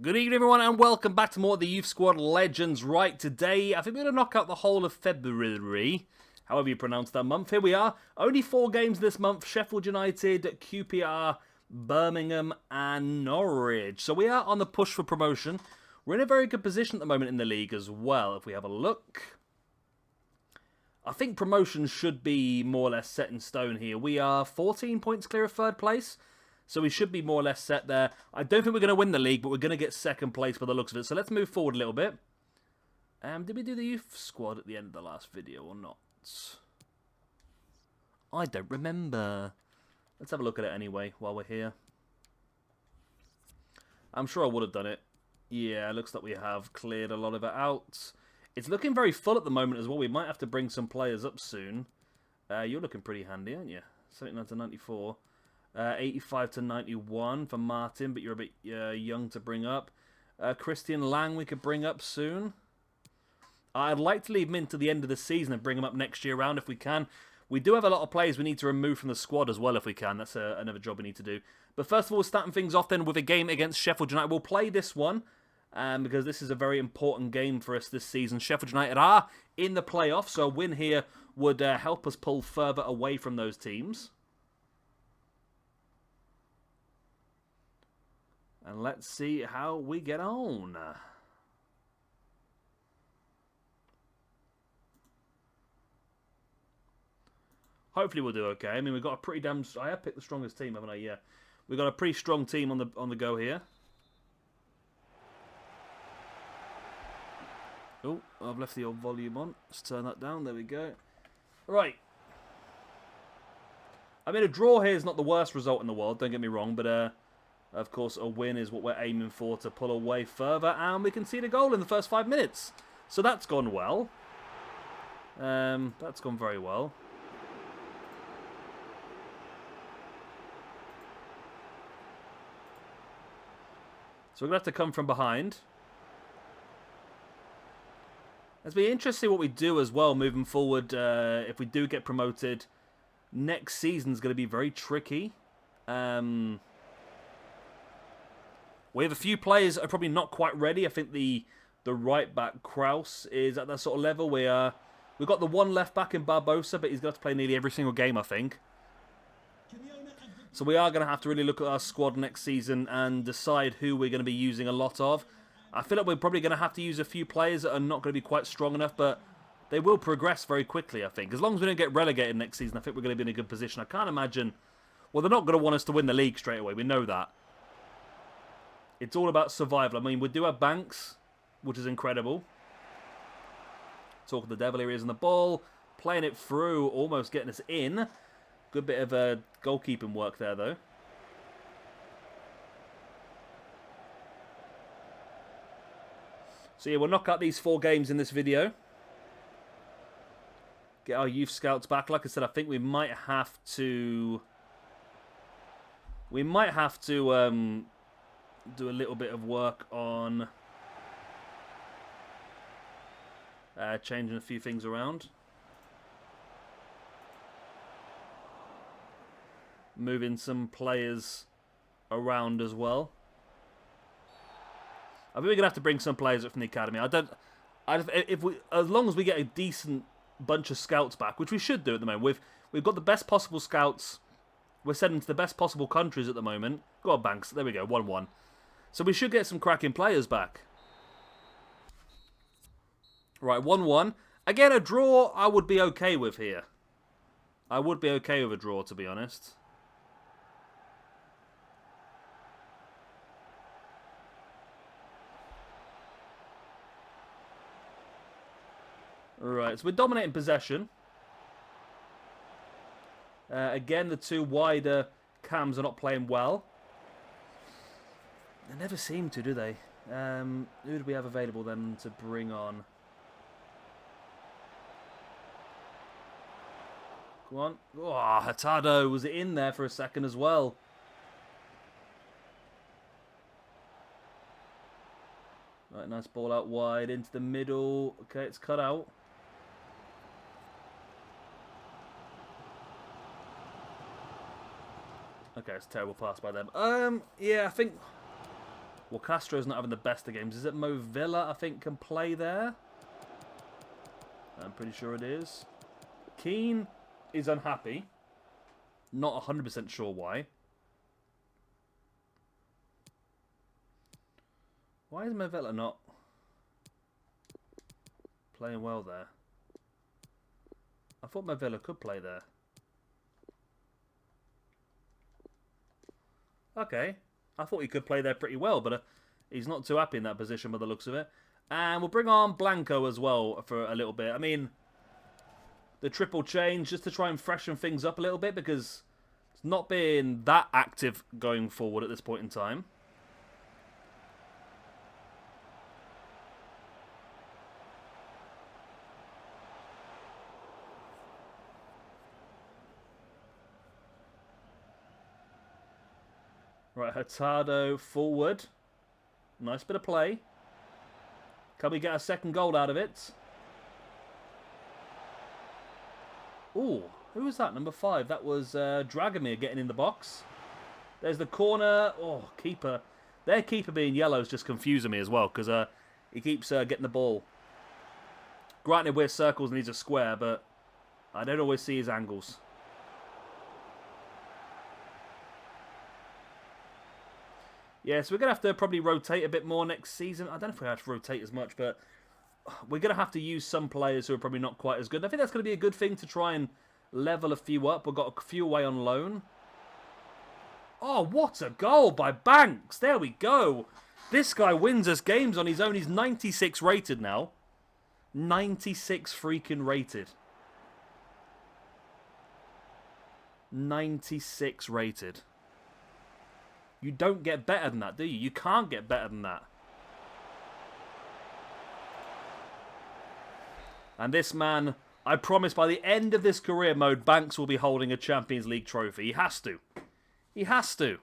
Good evening, everyone, and welcome back to more of the Youth Squad Legends. Right, today, I think we're going to knock out the whole of February, however you pronounce that month. Here we are, only 4 games this month: Sheffield United, QPR, Birmingham, and Norwich. So we are on the push for promotion. We're in a very good position at the moment in the league as well, if we have a look. I think promotion should be more or less set in stone here. We are 14 points clear of 3rd place. So we should be more or less set there. I don't think we're going to win the league, but we're going to get 2nd place by the looks of it. So let's move forward a little bit. Did we do the youth squad at the end of the last video or not? I don't remember. Let's have a look at it anyway while we're here. I'm sure I would have done it. Yeah, it looks like we have cleared a lot of it out. It's looking very full at the moment as well. We might have to bring some players up soon. You're looking pretty handy, aren't you? 79 to 94. 85 to 91 for Martin, but you're a bit young to bring up. Christian Lang we could bring up soon. I'd like to leave him in to the end of the season and bring him up next year round if we can. We do have a lot of players we need to remove from the squad as well if we can. That's another job we need to do. But first of all, starting things off then with a game against Sheffield United. We'll play this one because this is a very important game for us this season. Sheffield United are in the playoffs, so a win here would help us pull further away from those teams. And let's see how we get on. Hopefully we'll do okay. I mean, we've got a pretty damn... I have picked the strongest team, haven't I? Yeah. We've got a pretty strong team on the go here. Oh, I've left the old volume on. Let's turn that down. There we go. Right. I mean, a draw here is not the worst result in the world. Don't get me wrong, but... Of course, a win is what we're aiming for to pull away further, and we can see the goal in the first 5 minutes. So that's gone well. That's gone very well. So we're going to have to come from behind. It'll be interesting to see what we do as well moving forward. If we do get promoted, next season's going to be very tricky. We have a few players that are probably not quite ready. I think the right back, Kraus, is at that sort of level. We've got the one left back in Barbosa, but he's going to have to play nearly every single game, I think. So we are going to have to really look at our squad next season and decide who we're going to be using a lot of. I feel like we're probably going to have to use a few players that are not going to be quite strong enough, but they will progress very quickly, I think. As long as we don't get relegated next season, I think we're going to be in a good position. I can't imagine... Well, they're not going to want us to win the league straight away. We know that. It's all about survival. I mean, we do have Banks, which is incredible. Talking the devil, here he is on the ball. Playing it through, almost getting us in. Good bit of goalkeeping work there, though. So yeah, we'll knock out these 4 games in this video. Get our youth scouts back. Like I said, I think we might have to... do a little bit of work on changing a few things around. Moving some players around as well. I think we're gonna have to bring some players up from the academy. As long as we get a decent bunch of scouts back, which we should do at the moment. We've got the best possible scouts. We're sending to the best possible countries at the moment. Go on, Banks. There we go. 1-1. So we should get some cracking players back. Right, 1-1. Again, a draw I would be okay with here. I would be okay with a draw, to be honest. Right, so we're dominating possession. Again, the 2 wider cams are not playing well. They never seem to, do they? Who do we have available then to bring on? Come on. Oh, Hurtado was in there for a second as well. Right, nice ball out wide into the middle. Okay, it's cut out. Okay, it's a terrible pass by them. Yeah, I think Well, Castro's not having the best of games. Is it Mo Villa, I think, can play there? I'm pretty sure it is. Keane is unhappy. Not 100% sure why. Why is Mo Villa not playing well there? I thought Mo Villa could play there. Okay. I thought he could play there pretty well, but he's not too happy in that position by the looks of it. And we'll bring on Blanco as well for a little bit. I mean, the triple change just to try and freshen things up a little bit because it's not been that active going forward at this point in time. Right, Hurtado forward. Nice bit of play. Can we get a second goal out of it? Ooh, who was that? Number 5. That was Dragomir getting in the box. There's the corner. Oh, keeper. Their keeper being yellow is just confusing me as well because he keeps getting the ball. Granted, we're circles and he's a square, but I don't always see his angles. Yeah, so we're going to have to probably rotate a bit more next season. I don't know if we have to rotate as much, but we're going to have to use some players who are probably not quite as good. I think that's going to be a good thing to try and level a few up. We've got a few away on loan. Oh, what a goal by Banks. There we go. This guy wins us games on his own. He's 96 rated now. 96 freaking rated. 96 rated. You don't get better than that, do you? You can't get better than that. And this man, I promise by the end of this career mode, Banks will be holding a Champions League trophy. He has to. He has to.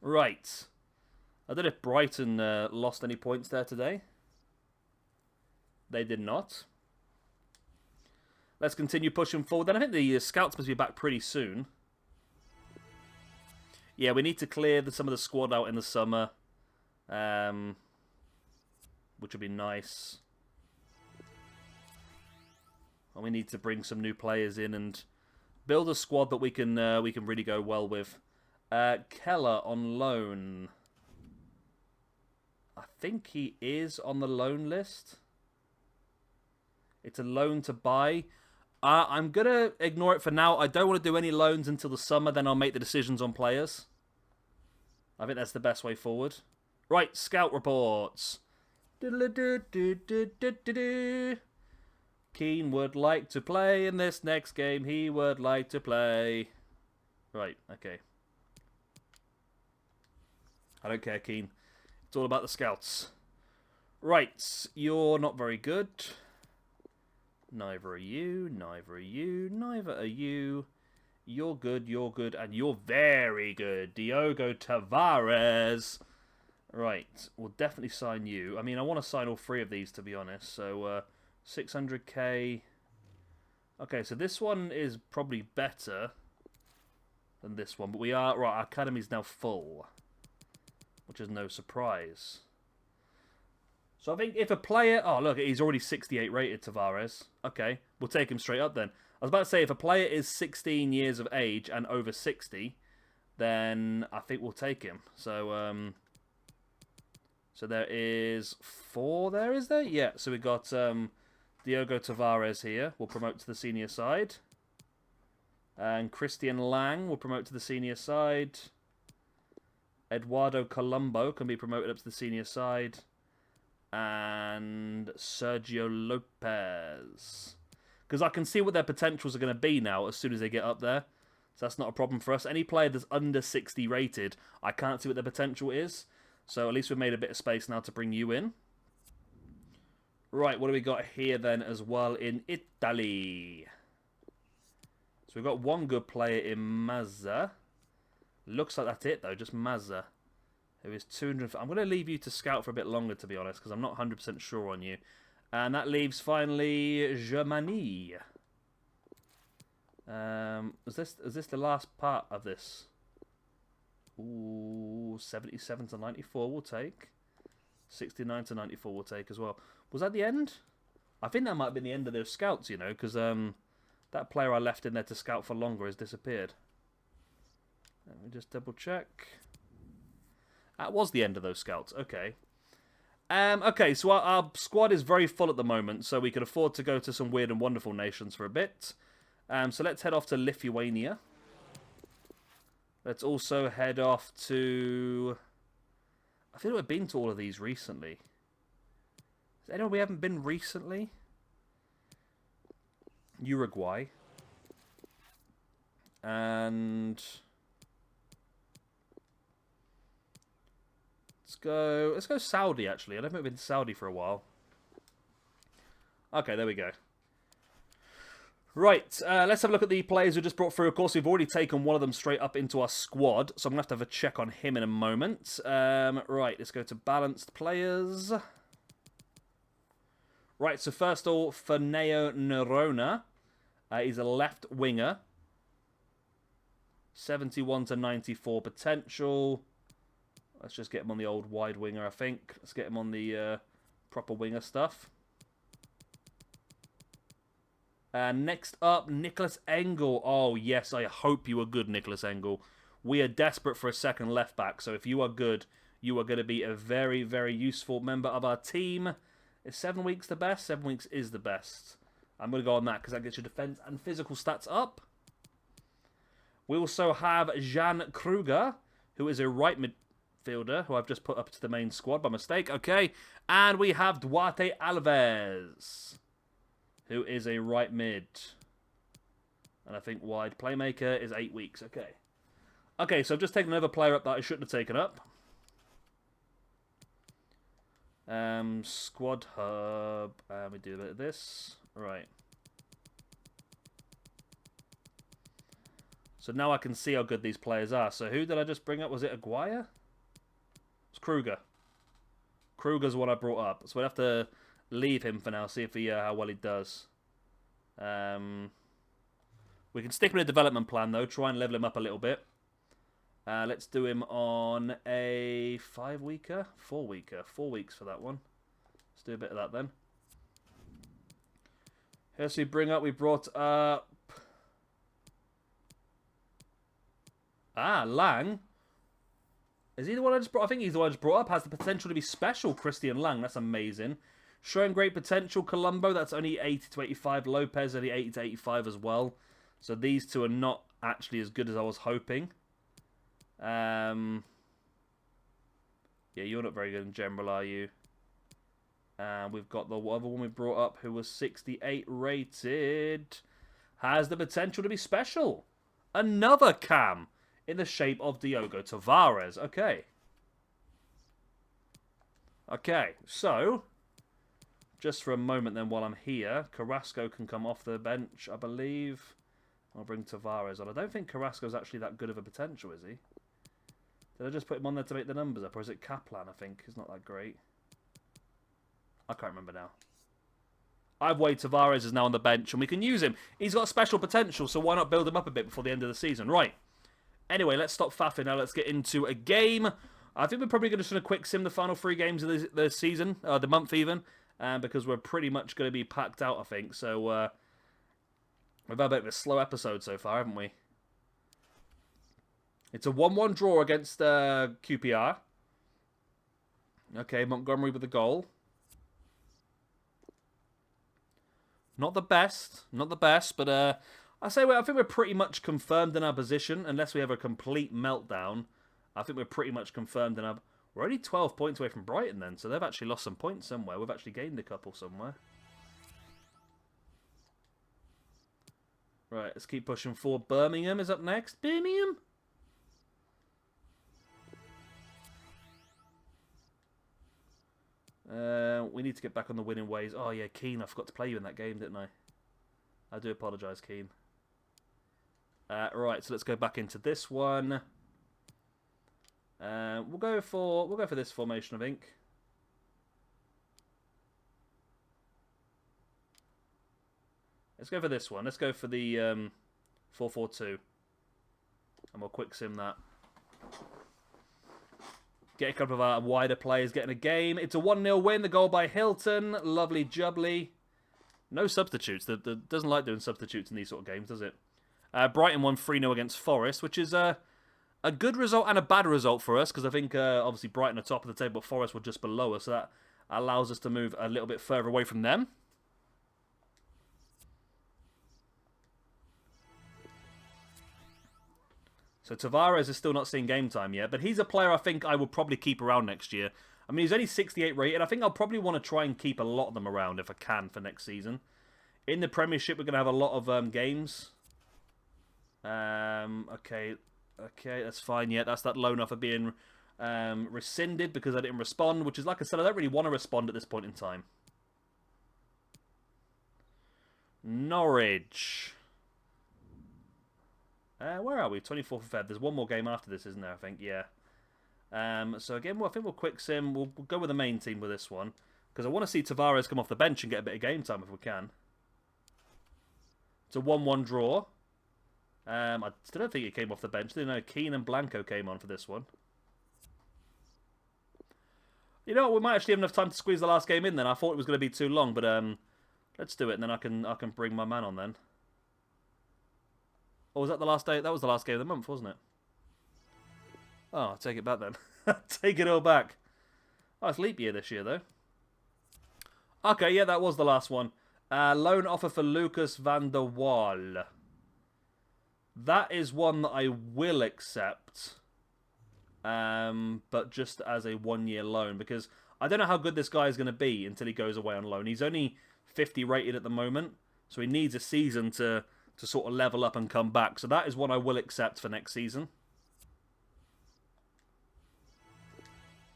Right. I don't know if Brighton lost any points there today. They did not. Let's continue pushing forward. Then I think the scouts must be back pretty soon. Yeah, we need to clear some of the squad out in the summer. Which would be nice. And we need to bring some new players in and build a squad that we can really go well with. Keller on loan. I think he is on the loan list. It's a loan to buy. I'm going to ignore it for now. I don't want to do any loans until the summer. Then I'll make the decisions on players. I think that's the best way forward. Right, scout reports. Keane would like to play in this next game. He would like to play. Right, okay. I don't care, Keane. It's all about the scouts. Right, you're not very good. Neither are you, neither are you, neither are you. You're good, and you're very good. Diogo Tavares. Right, we'll definitely sign you. I mean, I want to sign all 3 of these, to be honest. So, 600k. Okay, so this one is probably better than this one. But we are... Right, our academy's now full. Which is no surprise. So I think if a player... Oh, look, he's already 68 rated, Tavares. Okay, we'll take him straight up then. I was about to say, if a player is 16 years of age and over 60, then I think we'll take him. So, so there is 4 there, is there? Yeah, so we've got Diogo Tavares here. We'll promote to the senior side. And Christian Lang will promote to the senior side. Eduardo Colombo can be promoted up to the senior side. And Sergio Lopez. Because I can see what their potentials are going to be now as soon as they get up there. So that's not a problem for us. Any player that's under 60 rated, I can't see what their potential is. So at least we've made a bit of space now to bring you in. Right, what do we got here then as well in Italy? So we've got one good player in Mazza. Looks like that's it though, just Mazza. Who is 200... I'm going to leave you to scout for a bit longer, to be honest, because I'm not 100% sure on you. And that leaves, finally, Germany. Is this the last part of this? Ooh, 77 to 94 we'll take. 69 to 94 we'll take as well. Was that the end? I think that might have been the end of those scouts, you know, because that player I left in there to scout for longer has disappeared. Let me just double check. That was the end of those scouts. Okay. Okay, so our squad is very full at the moment, so we can afford to go to some weird and wonderful nations for a bit. So let's head off to Lithuania. Let's also head off to... I feel like we've been to all of these recently. Is there anyone we haven't been recently? Uruguay. And... Let's go Saudi, actually. I don't think we've been to Saudi for a while. Okay, there we go. Right, let's have a look at the players we just brought through. Of course, we've already taken one of them straight up into our squad, so I'm going to have a check on him in a moment. Right, let's go to balanced players. Right, so first of all, Ferneo Nerona. He's a left winger. 71 to 94 potential. Let's just get him on the old wide winger, I think. Let's get him on the proper winger stuff. Next up, Nicholas Engel. Oh, yes, I hope you are good, Nicholas Engel. We are desperate for a second left back, so if you are good, you are going to be a very, very useful member of our team. Is 7 weeks the best? 7 weeks is the best. I'm going to go on that because that gets your defense and physical stats up. We also have Jan Kruger, who is a right midfielder, who I've just put up to the main squad by mistake. Okay, and we have Duarte Alves, who is a right mid. And I think wide playmaker is 8 weeks. Okay. Okay, so I've just taken another player up that I shouldn't have taken up. Squad hub. We do a bit of this. Right. So now I can see how good these players are. So who did I just bring up? Was it Aguirre? It's Kruger. Kruger's what I brought up. So we'll have to leave him for now. See if he how well he does. We can stick him in a development plan though. Try and level him up a little bit. Let's do him on a 5-weeker? 4-weeker. 4 weeks for that one. Let's do a bit of that then. Here's who we brought up... Lang. Is he the one I just brought? I think he's the one I just brought up. Has the potential to be special, Christian Lang. That's amazing. Showing great potential, Colombo. That's only 80 to 85. Lopez only 80 to 85 as well. So these two are not actually as good as I was hoping. Yeah, you're not very good in general, are you? We've got the other one we brought up who was 68 rated. Has the potential to be special. Another cam in the shape of Diogo Tavares. Okay. Okay, so just for a moment then while I'm here, Carrasco can come off the bench, I believe. I'll bring Tavares on. I don't think Carrasco's actually that good of a potential, is he? Did I just put him on there to make the numbers up? Or is it Kaplan, I think? He's not that great. I can't remember now. I've weighed Tavares is now on the bench, and we can use him. He's got special potential, so why not build him up a bit before the end of the season? Right. Anyway, let's stop faffing now. Let's get into a game. I think we're probably going to sort of quick sim the final 3 games of the season, the month even, because we're pretty much going to be packed out, I think. So, we've had a bit of a slow episode so far, haven't we? It's a 1-1 draw against QPR. Okay, Montgomery with the goal. Not the best, but I think we're pretty much confirmed in our position, unless we have a complete meltdown. I think we're pretty much confirmed in our... We're only 12 points away from Brighton then, so they've actually lost some points somewhere. We've actually gained a couple somewhere. Right, let's keep pushing forward. Birmingham is up next. Birmingham? We need to get back on the winning ways. Oh, yeah, Keane. I forgot to play you in that game, didn't I? I do apologise, Keane. Right, so let's go back into this one. We'll go for this formation, I think. Let's go for this one. Let's go for the 4-4-2. And we'll quick sim that. Get a couple of our wider players getting a game. It's a 1-0 win. The goal by Hilton. Lovely jubbly. No substitutes. The doesn't like doing substitutes in these sort of games, does it? Brighton won 3-0 against Forest, which is a good result and a bad result for us, because I think obviously Brighton are top of the table, but Forest were just below us, so that allows us to move a little bit further away from them. So Tavares is still not seeing game time yet, but he's a player I think I will probably keep around next year. I mean, he's only 68 rated. I think I'll probably want to try and keep a lot of them around if I can for next season. In the Premiership, we're going to have a lot of games. Okay, that's fine. Yeah, that's that loan offer being rescinded because I didn't respond, which is, like I said, I don't really want to respond at this point in time. Norwich. Where are we? 24th of Feb. There's one more game after this, isn't there? I think, yeah. So again, I think we'll quick sim. We'll go with the main team with this one, because I want to see Tavares come off the bench and get a bit of game time if we can. It's a 1-1 draw. I still don't think he came off the bench. I didn't know Keane and Blanco came on for this one. You know what? We might actually have enough time to squeeze the last game in then. I thought it was going to be too long, but let's do it, and then I can bring my man on then. Or was that the last day? That was the last game of the month, wasn't it? Oh, I'll take it back then. Take it all back. Oh, it's leap year this year, though. Okay, yeah, that was the last one. Loan offer for Lucas van der Waal. That is one that I will accept. But just as a 1-year loan. Because I don't know how good this guy is going to be until he goes away on loan. He's only 50 rated at the moment. So he needs a season to sort of level up and come back. So that is one I will accept for next season.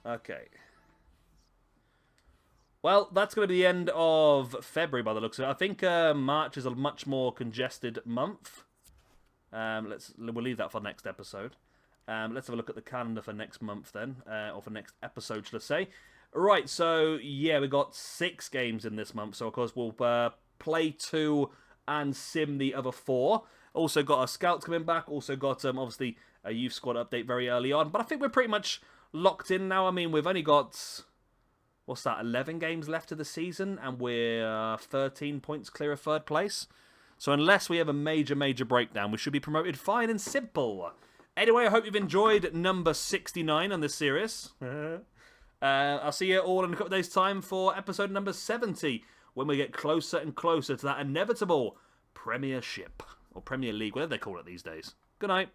Okay. Well, that's going to be the end of February by the looks of it. I think March is a much more congested month. We'll leave that for next episode. Let's have a look at the calendar for next month then, or for next episode, should I say. Right, so yeah, we got 6 games in this month. So of course we'll play 2 and sim the other 4. Also got our scouts coming back. Also got obviously a youth squad update very early on. But I think we're pretty much locked in now. I mean, we've only got, what's that, 11 games left of the season, and we're 13 points clear of 3rd place. So unless we have a major breakdown, we should be promoted fine and simple. Anyway, I hope you've enjoyed number 69 on this series. I'll see you all in a couple of days' time for episode number 70, when we get closer and closer to that inevitable Premiership, or Premier League, whatever they call it these days. Good night.